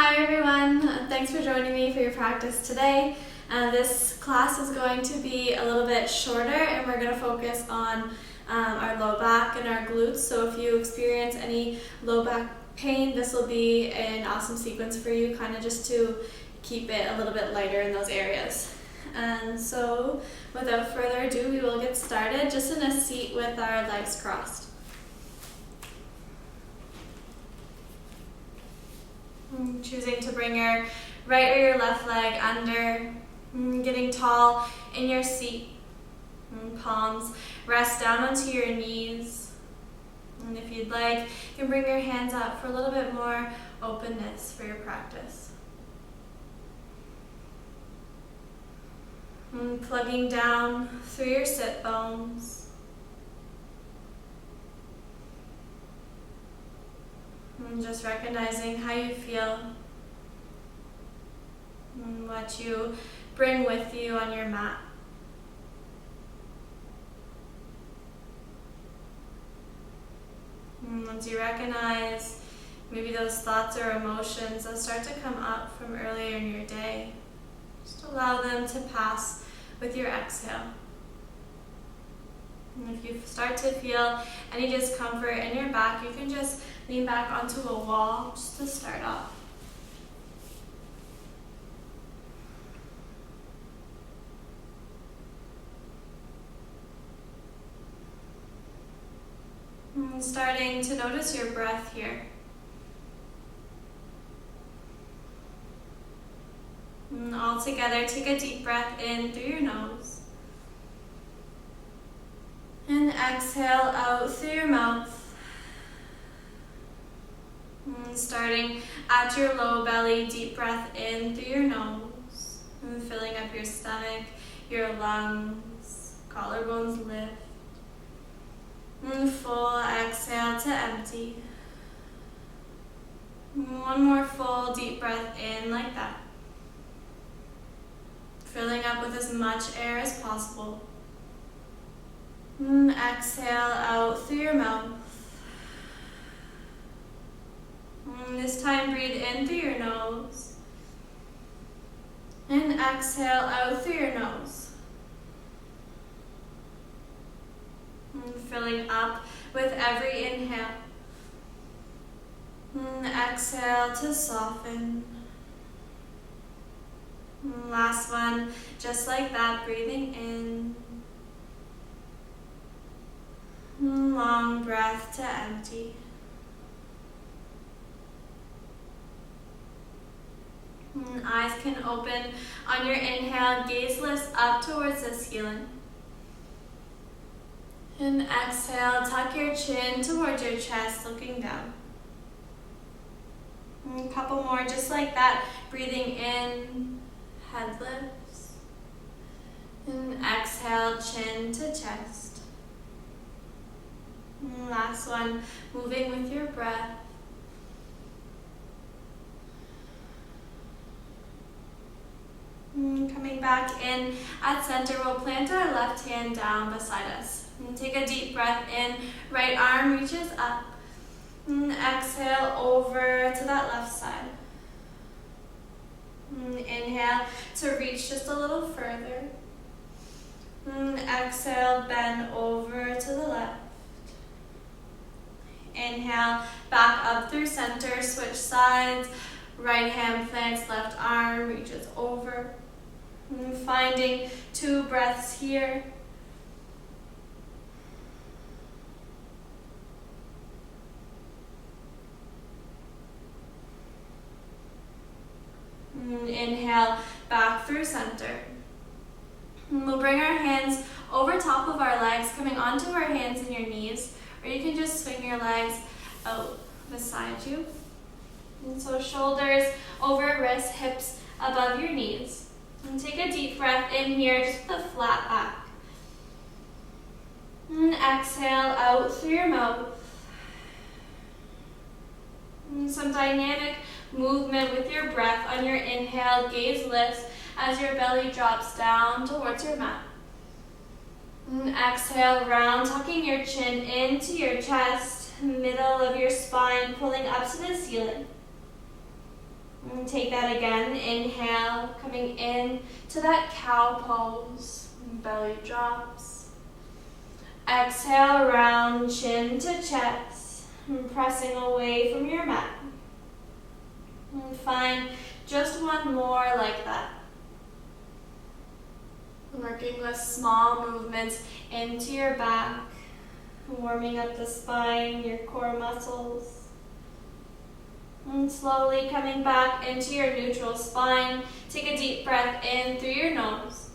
Hi everyone, thanks for joining me for your practice today. This class is going to be a little bit shorter and we're going to focus on our low back and our glutes. So if you experience any low back pain, this will be an awesome sequence for you, kind of just to keep it a little bit lighter in those areas. And so without further ado, we will get started just in a seat with our legs crossed. Choosing to bring your right or your left leg under, getting tall in your seat. Palms rest down onto your knees. And if you'd like, you can bring your hands up for a little bit more openness for your practice. Plugging down through your sit bones. And just recognizing how you feel and what you bring with you on your mat. And once you recognize maybe those thoughts or emotions that start to come up from earlier in your day, just allow them to pass with your exhale. And if you start to feel any discomfort in your back, you can just lean back onto a wall just to start off. And starting to notice your breath here. And all together, take a deep breath in through your nose. And exhale out through your mouth. And starting at your low belly, deep breath in through your nose. And filling up your stomach, your lungs, collarbones lift. And full exhale to empty. And one more full deep breath in like that. Filling up with as much air as possible. And exhale out through your mouth. And this time breathe in through your nose. And exhale out through your nose. And filling up with every inhale. And exhale to soften. And last one, just like that, breathing in. And long breath to empty. And eyes can open on your inhale, gaze lifts up towards the ceiling. And exhale, tuck your chin towards your chest, looking down. And a couple more, just like that, breathing in, head lifts. And exhale, chin to chest. And last one, moving with your breath. And coming back in at center, we'll plant our left hand down beside us. And take a deep breath in, right arm reaches up. And exhale over to that left side. And inhale to reach just a little further. And exhale, bend over to the left. Inhale, back up through center, switch sides. Right hand plants, left arm reaches over. And finding 2 breaths here. And inhale, back through center. And we'll bring our hands over top of our legs, coming onto our hands and your knees, or you can just swing your legs out beside you. And so shoulders over wrists, hips above your knees. And take a deep breath in here, just with a flat back. And exhale out through your mouth. And some dynamic movement with your breath on your inhale, gaze lifts as your belly drops down towards your mat. And exhale, round, tucking your chin into your chest, middle of your spine, pulling up to the ceiling. And take that again. Inhale, coming in to that cow pose. Belly drops. Exhale, round chin to chest. And pressing away from your mat. And find just one more like that. Working with small movements into your back. Warming up the spine, your core muscles. And slowly coming back into your neutral spine. Take a deep breath in through your nose.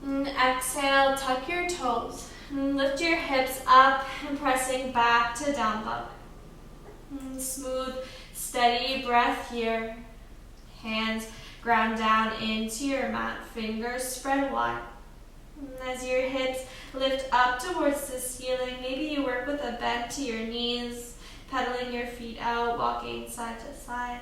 And exhale, tuck your toes. And lift your hips up and pressing back to down dog. And smooth, steady breath here. Hands ground down into your mat. Fingers spread wide. And as your hips lift up towards the ceiling, maybe you work with a bend to your knees. Pedaling your feet out, walking side to side.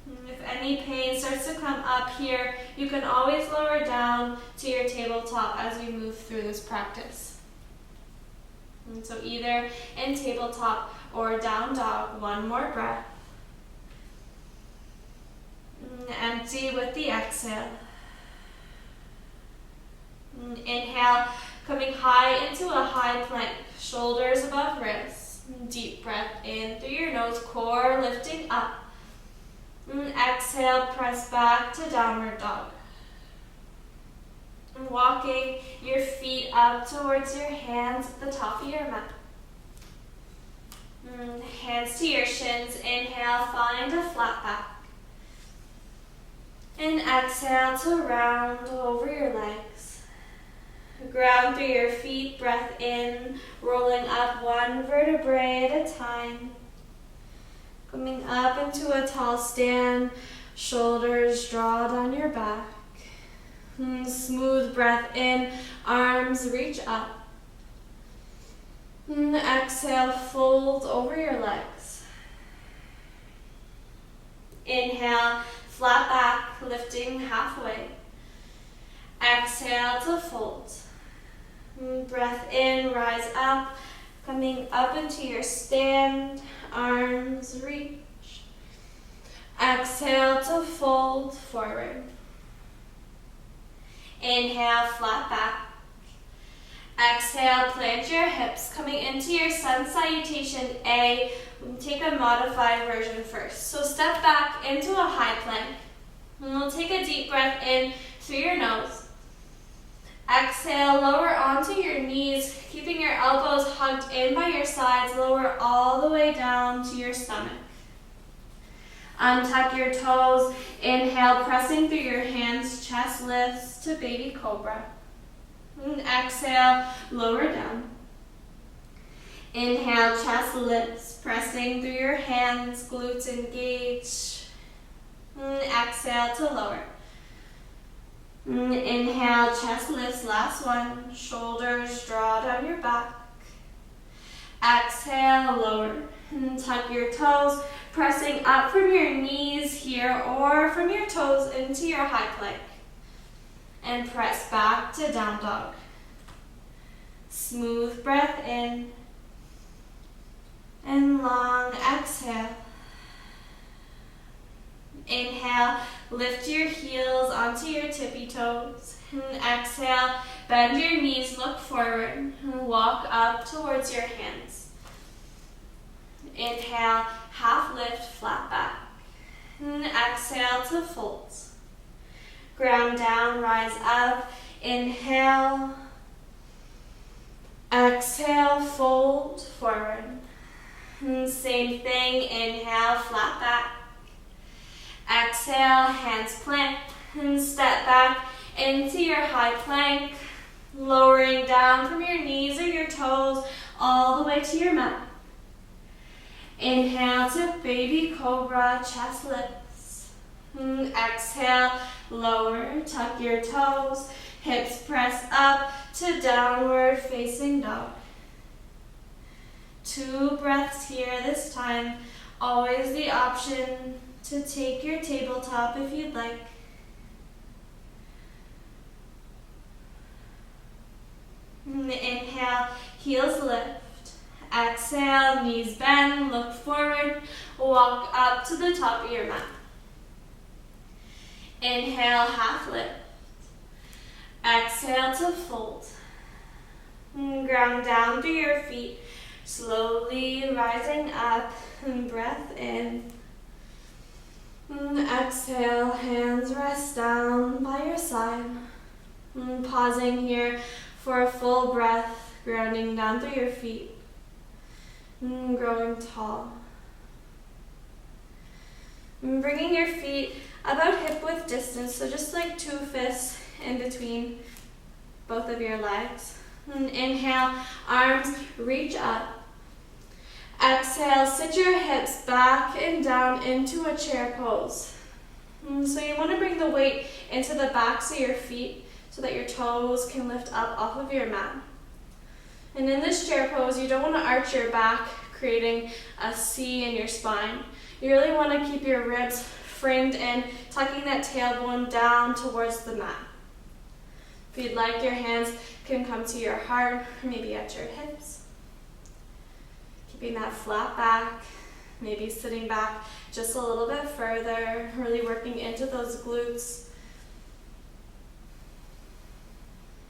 And if any pain starts to come up here, you can always lower down to your tabletop as we move through this practice. And so either in tabletop or down dog, one more breath. And empty with the exhale. And inhale. Coming high into a high plank, shoulders above wrists. Deep breath in through your nose, core lifting up. And exhale, press back to downward dog. And walking your feet up towards your hands at the top of your mat. And hands to your shins, inhale, find a flat back. And exhale to round over your legs. Ground through your feet, breath in, rolling up one vertebrae at a time. Coming up into a tall stand, shoulders draw down your back. And smooth breath in, arms reach up. And exhale, fold over your legs. Inhale, flat back, lifting halfway. Exhale to fold. Breath in, rise up, coming up into your stand, arms reach. Exhale to fold forward. Inhale, flat back. Exhale, plant your hips, coming into your sun salutation A. Take a modified version first. So step back into a high plank. And we'll take a deep breath in through your nose. Exhale, lower onto your knees, keeping your elbows hugged in by your sides. Lower all the way down to your stomach. Untuck your toes. Inhale, pressing through your hands, chest lifts to baby cobra. And exhale, lower down. Inhale, chest lifts, pressing through your hands, glutes engage. And exhale to lower. Inhale, chest lifts, last one. Shoulders draw down your back. Exhale, lower. And tuck your toes, pressing up from your knees here or from your toes into your high plank. And press back to down dog. Smooth breath in. And long exhale. Inhale, lift your heels onto your tippy toes. And exhale, bend your knees, look forward, and walk up towards your hands. Inhale, half lift, flat back. And exhale to fold. Ground down, rise up. Inhale. Exhale, fold forward. And same thing, inhale, flat back. Exhale, hands plant, and step back into your high plank, lowering down from your knees or your toes all the way to your mat. Inhale to baby cobra, chest lifts. And exhale, lower, tuck your toes, hips press up to downward facing dog. 2 breaths here this time, always the option to take your tabletop if you'd like. And inhale, heels lift. Exhale, knees bend, look forward, walk up to the top of your mat. Inhale, half lift. Exhale to fold. Ground down through your feet, slowly rising up, and breath in. Exhale, hands rest down by your side. Pausing here for a full breath, grounding down through your feet. Growing tall. Bringing your feet about hip width distance, so just like 2 fists in between both of your legs. Inhale, arms reach up. Exhale, sit your hips back and down into a chair pose. So you want to bring the weight into the backs of your feet so that your toes can lift up off of your mat. And in this chair pose, you don't want to arch your back, creating a C in your spine. You really want to keep your ribs framed in, tucking that tailbone down towards the mat. If you'd like, your hands can come to your heart, or maybe at your hips. Keeping that flat back, maybe sitting back just a little bit further, really working into those glutes.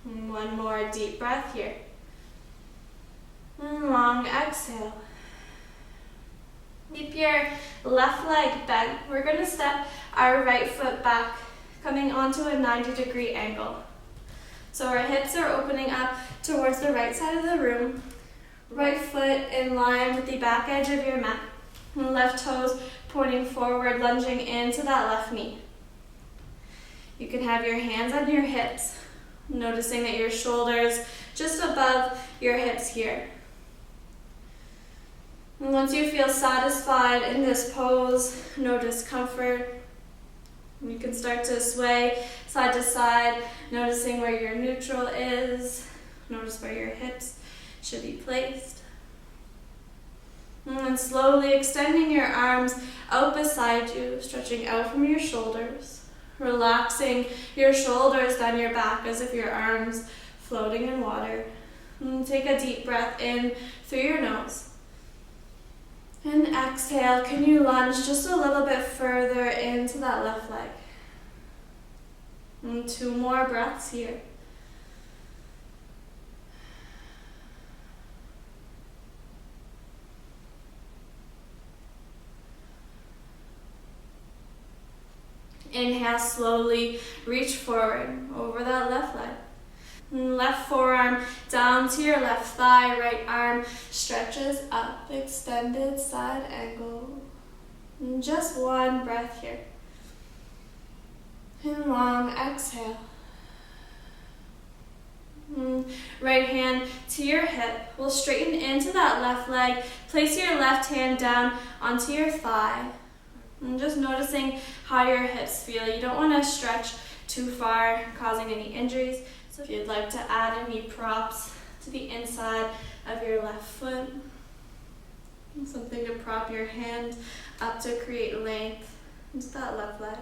And one more deep breath here. And long exhale. Keep your left leg bent. We're going to step our right foot back, coming onto a 90-degree angle. So our hips are opening up towards the right side of the room. Right foot in line with the back edge of your mat. And left toes pointing forward, lunging into that left knee. You can have your hands on your hips, noticing that your shoulders just above your hips here. And once you feel satisfied in this pose, no discomfort, you can start to sway side to side, noticing where your neutral is. Notice where your hips should be placed. And then slowly extending your arms out beside you, stretching out from your shoulders, relaxing your shoulders down your back as if your arms floating in water. And take a deep breath in through your nose. And exhale, can you lunge just a little bit further into that left leg? And 2 more breaths here. Inhale, slowly reach forward over that left leg. Left forearm down to your left thigh, right arm stretches up, extended side angle. And just one breath here. And long exhale. Right hand to your hip. We'll straighten into that left leg. Place your left hand down onto your thigh. And just noticing how your hips feel. You don't want to stretch too far, causing any injuries. So if you'd like to add any props to the inside of your left foot, something to prop your hand up to create length into that left leg.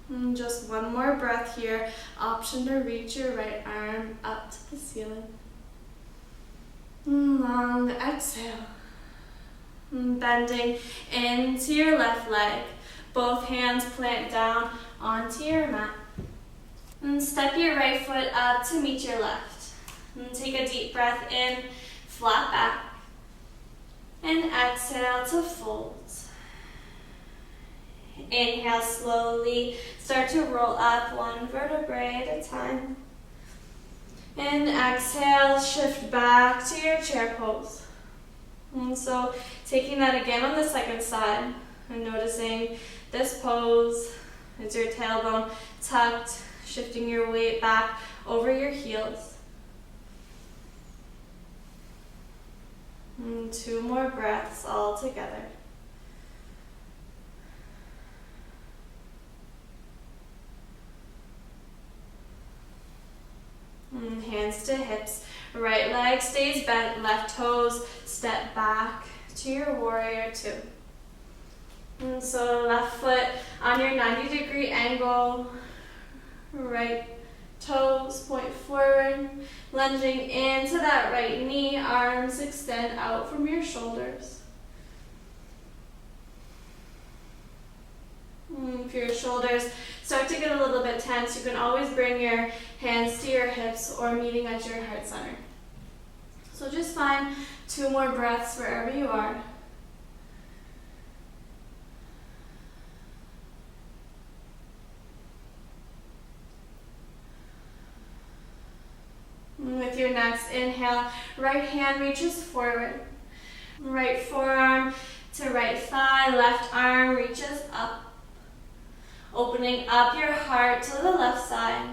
And just one more breath here. Option to reach your right arm up to the ceiling. Long exhale. Bending into your left leg. Both hands plant down onto your mat. And step your right foot up to meet your left. And take a deep breath in, flat back. And exhale to fold. Inhale slowly, start to roll up one vertebrae at a time. And exhale, shift back to your chair pose. And so taking that again on the second side and noticing this pose is your tailbone tucked, shifting your weight back over your heels. And 2 more breaths all together. And hands to hips. Right leg stays bent, left toes step back to your warrior 2. And so left foot on your 90-degree angle, right toes point forward, lunging into that right knee, arms extend out from your shoulders. If your shoulders start to get a little bit tense, you can always bring your hands to your hips or meeting at your heart center. So just find 2 more breaths wherever you are. With your next inhale, right hand reaches forward. Right forearm to right thigh, left arm reaches up. Opening up your heart to the left side.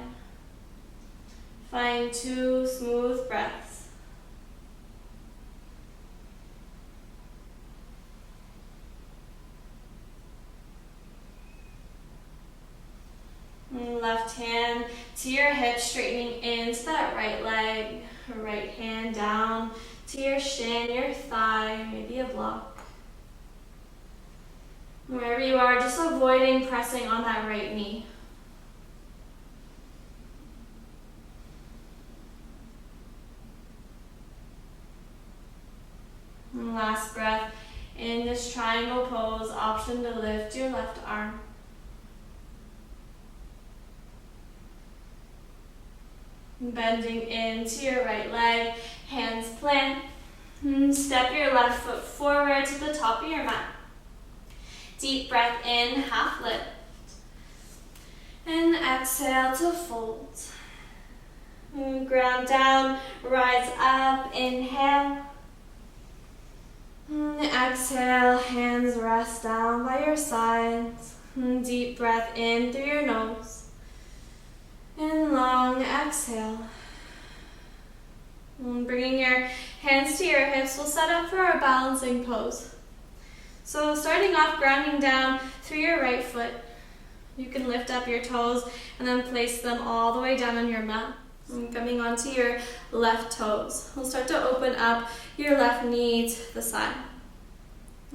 Find 2 smooth breaths. Left hand to your hip, straightening into that right leg. Right hand down to your shin, your thigh, maybe a block. Wherever you are, just avoiding pressing on that right knee. And last breath, in this triangle pose, option to lift your left arm. Bending into your right leg, hands plant. Step your left foot forward to the top of your mat. Deep breath in, half lift. And exhale to fold. Ground down, rise up, inhale. Exhale, hands rest down by your sides. Deep breath in through your nose. And long exhale. Bringing your hands to your hips, we'll set up for our balancing pose. So starting off, grounding down through your right foot. You can lift up your toes and then place them all the way down on your mat. And coming onto your left toes. We'll start to open up your left knee to the side.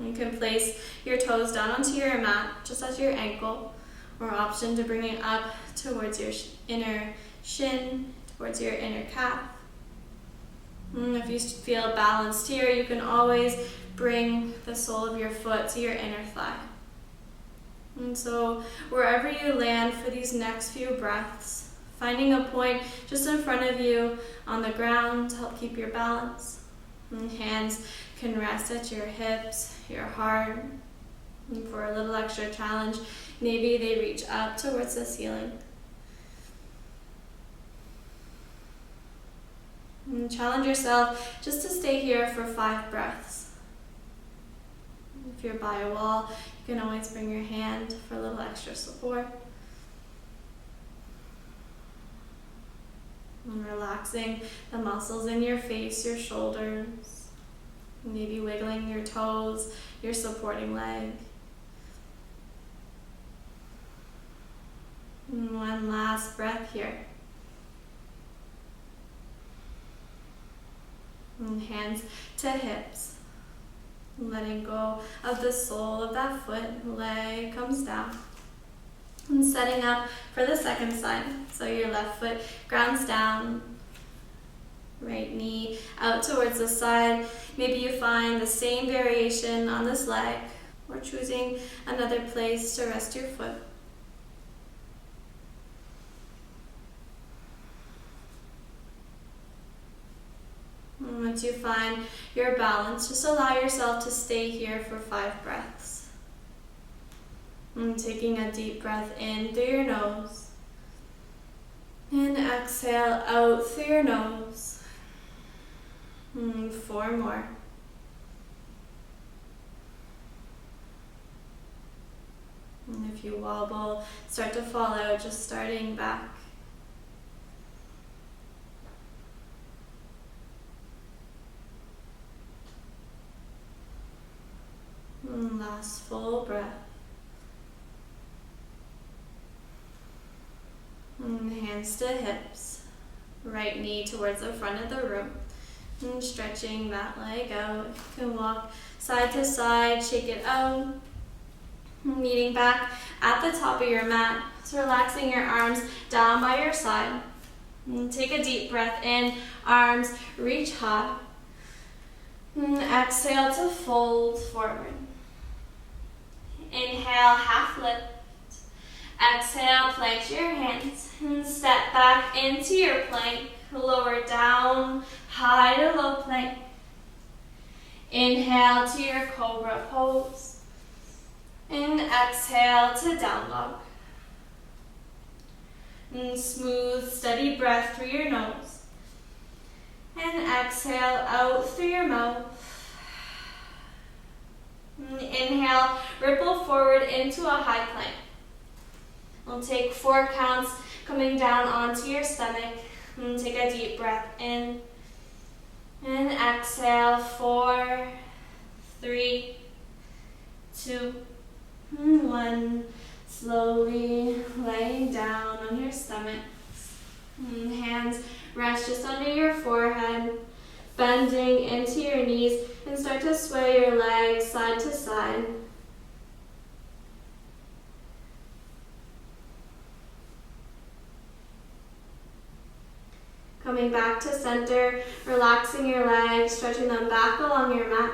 You can place your toes down onto your mat, just at your ankle, or option to bring it up towards your inner shin, towards your inner calf. If you feel balanced here, you can always bring the sole of your foot to your inner thigh. And so wherever you land for these next few breaths, finding a point just in front of you on the ground to help keep your balance. And hands can rest at your hips, your heart. And for a little extra challenge, maybe they reach up towards the ceiling. And challenge yourself just to stay here for 5 breaths. If you're by a wall, you can always bring your hand for a little extra support. And relaxing the muscles in your face, your shoulders, maybe wiggling your toes, your supporting leg. And one last breath here. And hands to hips. Letting go of the sole of that foot, leg comes down. And setting up for the second side. So your left foot grounds down, right knee out towards the side. Maybe you find the same variation on this leg, or choosing another place to rest your foot. And once you find your balance, just allow yourself to stay here for 5 breaths. And taking a deep breath in through your nose. And exhale out through your nose. And 4 more. And if you wobble, start to fall out, just starting back. And last full breath. And hands to hips. Right knee towards the front of the room. And stretching that leg out. You can walk side to side, shake it out. Meeting back at the top of your mat. So relaxing your arms down by your side. And take a deep breath in, arms reach high. And exhale to fold forward. Inhale, half lift. Exhale, plank your hands and step back into your plank. Lower down, high to low plank. Inhale to your cobra pose. And exhale to down dog. And smooth, steady breath through your nose. And exhale out through your mouth. And inhale, ripple forward into a high plank. We'll take 4 counts coming down onto your stomach. And take a deep breath in. And exhale, 4, 3, 2, 1. Slowly laying down on your stomach. And hands rest just under your forehead. Bending into your knees and start to sway your legs side to side. Coming back to center, relaxing your legs, stretching them back along your mat.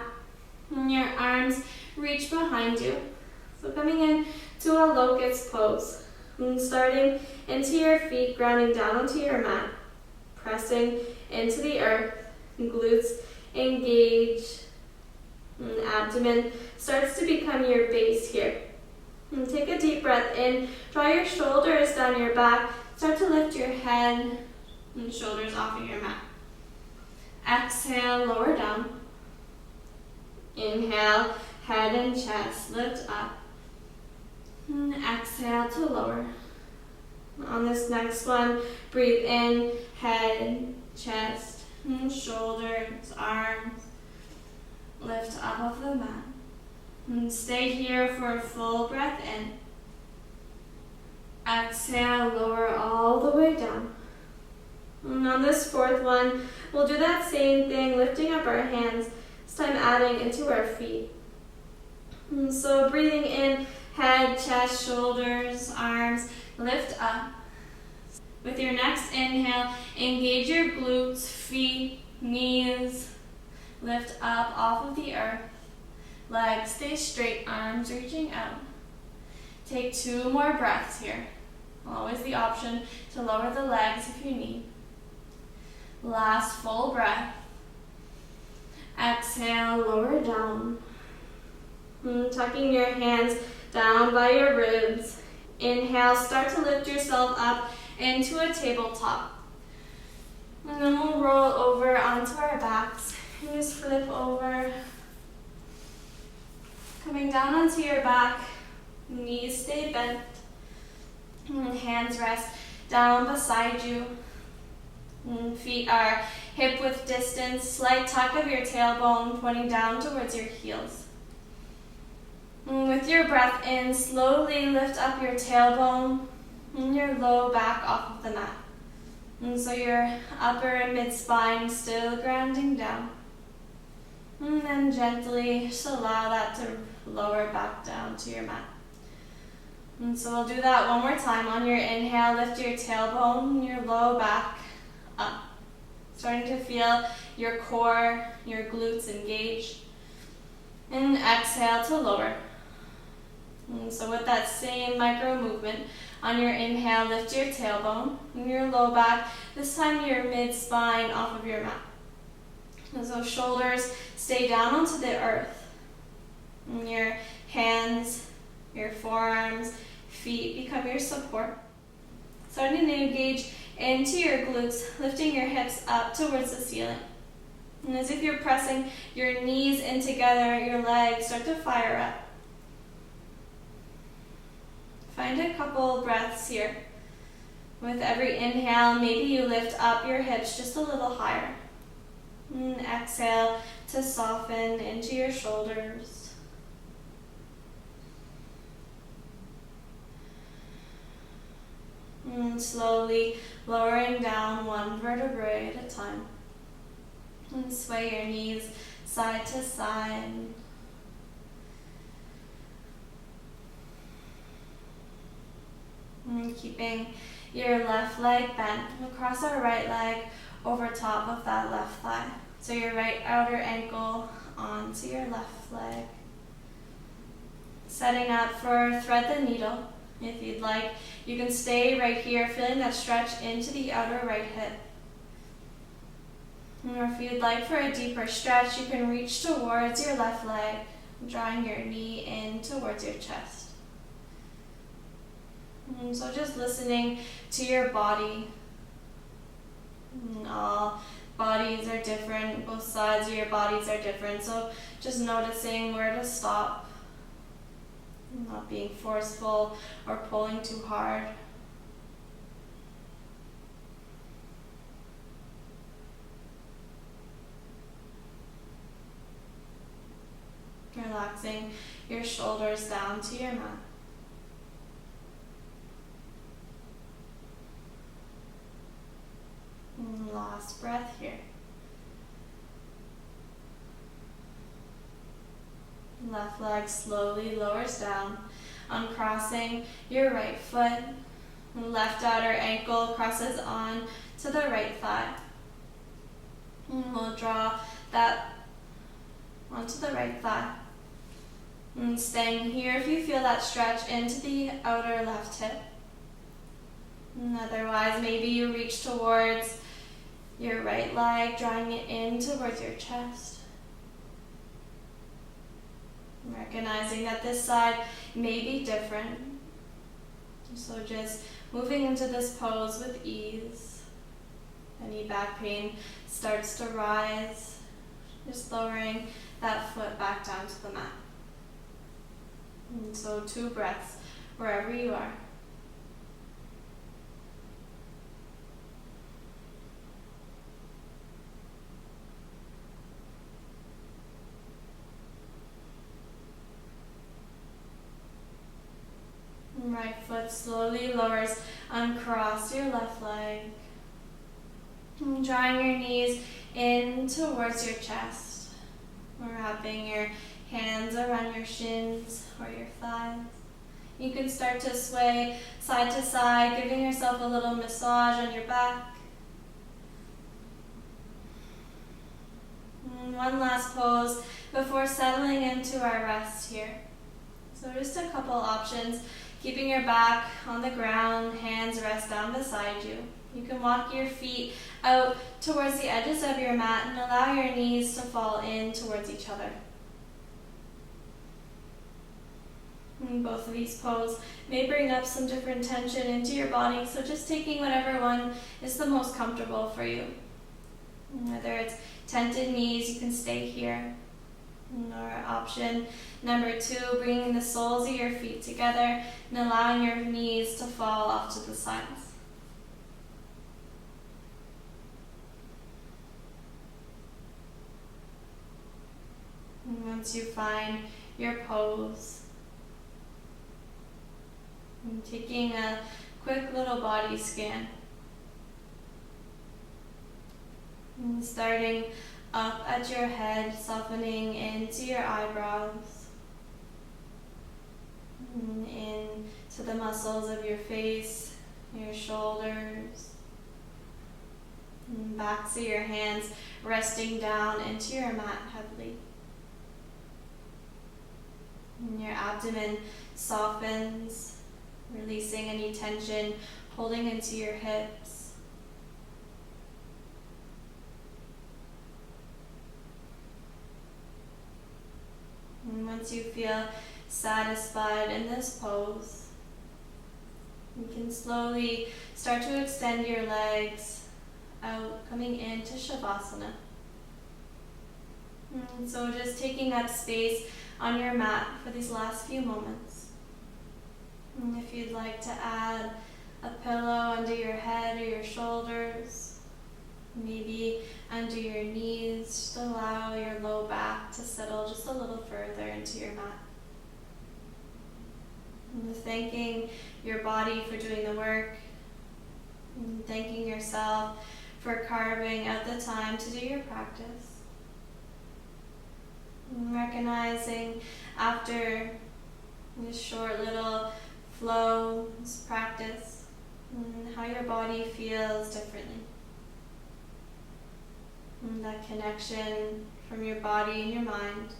And your arms reach behind you. So coming in to a locust pose. And starting into your feet, grounding down onto your mat. Pressing into the earth. Glutes engage. And abdomen starts to become your base here. And take a deep breath in. Draw your shoulders down your back. Start to lift your head and shoulders off of your mat. Exhale, lower down. Inhale, head and chest lift up. And exhale to lower. On this next one, breathe in, head, chest, and shoulders, arms. Lift up off the mat. And stay here for a full breath in. Exhale, lower all the way down. And on this 4th one, we'll do that same thing, lifting up our hands, this time adding into our feet. And so breathing in, head, chest, shoulders, arms, lift up. With your next inhale, engage your glutes, feet, knees, lift up off of the earth. Legs stay straight, arms reaching out. Take 2 more breaths here. Always the option to lower the legs if you need. Last full breath. Exhale, lower down. And tucking your hands down by your ribs. Inhale, start to lift yourself up into a tabletop. And then we'll roll over onto our backs and just flip over. Coming down onto your back, knees stay bent. And hands rest down beside you. And feet are hip width distance, slight tuck of your tailbone pointing down towards your heels. And with your breath in, slowly lift up your tailbone and your low back off of the mat. And so your upper and mid spine still grounding down. And then gently just allow that to lower back down to your mat. And so we'll do that one more time. On your inhale, lift your tailbone and your low back up. Starting to feel your core, your glutes engage. And exhale to lower. And so with that same micro movement, on your inhale, lift your tailbone and your low back. This time your mid-spine off of your mat. And so shoulders stay down onto the earth. And your hands, your forearms, feet become your support. Starting to engage into your glutes, lifting your hips up towards the ceiling. And as if you're pressing your knees in together, your legs start to fire up. Find a couple breaths here. With every inhale, maybe you lift up your hips just a little higher. And exhale to soften into your shoulders. And slowly lowering down one vertebrae at a time. And sway your knees side to side. And keeping your left leg bent. We'll cross our right leg over top of that left thigh. So your right outer ankle onto your left leg. Setting up for thread the needle. If you'd like, you can stay right here, feeling that stretch into the outer right hip. Or if you'd like for a deeper stretch, you can reach towards your left leg, drawing your knee in towards your chest. And so just listening to your body. All bodies are different, both sides of your bodies are different, so just noticing where to stop. Not being forceful or pulling too hard. Relaxing your shoulders down to your mat. And last breath here. Left leg slowly lowers down, uncrossing your right foot. Left outer ankle crosses on to the right thigh. And we'll draw that onto the right thigh. And staying here if you feel that stretch into the outer left hip. And otherwise, maybe you reach towards your right leg, drawing it in towards your chest. Recognizing that this side may be different. So just moving into this pose with ease. Any back pain starts to rise. Just lowering that foot back down to the mat. And so 2 breaths wherever you are. Right foot slowly lowers, uncross your left leg. And drawing your knees in towards your chest. Wrapping your hands around your shins or your thighs. You can start to sway side to side, giving yourself a little massage on your back. And one last pose before settling into our rest here. So just a couple options. Keeping your back on the ground, hands rest down beside you. You can walk your feet out towards the edges of your mat and allow your knees to fall in towards each other. And both of these poses may bring up some different tension into your body, so just taking whatever one is the most comfortable for you. Whether it's tented knees, you can stay here. Or option number 2, bringing the soles of your feet together and allowing your knees to fall off to the sides. And once you find your pose, and taking a quick little body scan. And starting up at your head, softening into your eyebrows, and into the muscles of your face, your shoulders, and backs of your hands resting down into your mat heavily. And your abdomen softens, releasing any tension holding into your hips. And once you feel satisfied in this pose, you can slowly start to extend your legs out, coming into Shavasana. And so just taking up space on your mat for these last few moments. And if you'd like to add a pillow under your head or your shoulders, maybe under your knees, just allow your low back to settle just a little further into your mat. And thanking your body for doing the work, and thanking yourself for carving out the time to do your practice. And recognizing after this short little flow, this practice, and how your body feels differently. And that connection from your body and your mind.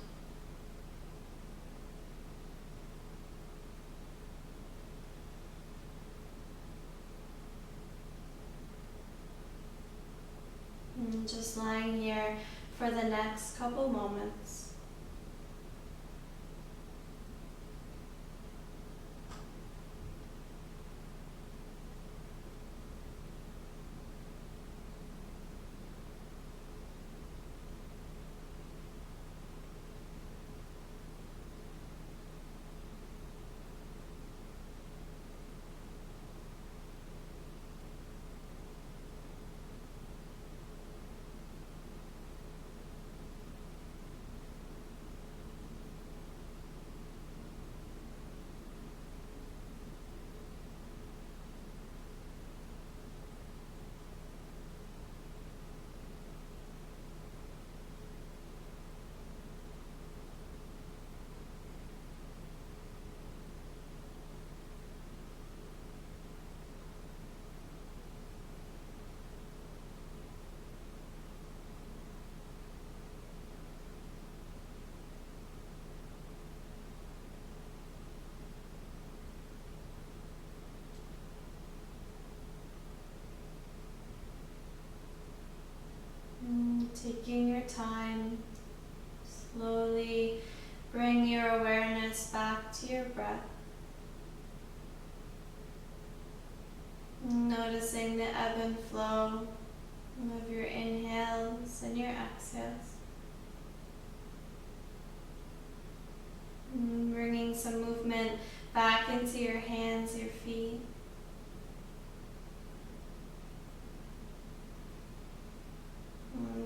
And just lying here for the next couple moments. Taking your time, slowly bring your awareness back to your breath. Noticing the ebb and flow of your inhales and your exhales. Bringing some movement back into your hands, your feet.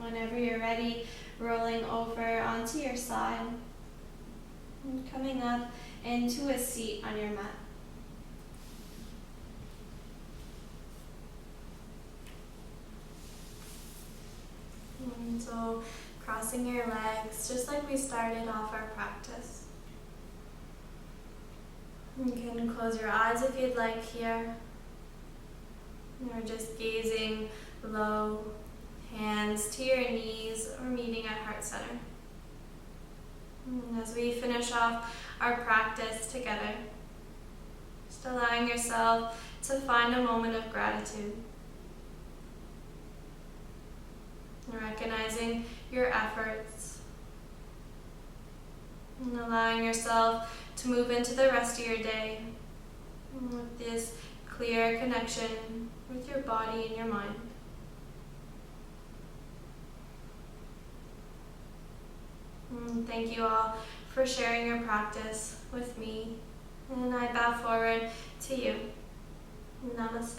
Whenever you're ready, rolling over onto your side and coming up into a seat on your mat. And so crossing your legs, just like we started off our practice. You can close your eyes if you'd like here. Or just gazing low, hands to your knees or meeting at heart center. And as we finish off our practice together, just allowing yourself to find a moment of gratitude. And recognizing your efforts. And allowing yourself to move into the rest of your day with this clear connection with your body and your mind. Thank you all for sharing your practice with me, and I bow forward to you. Namaste.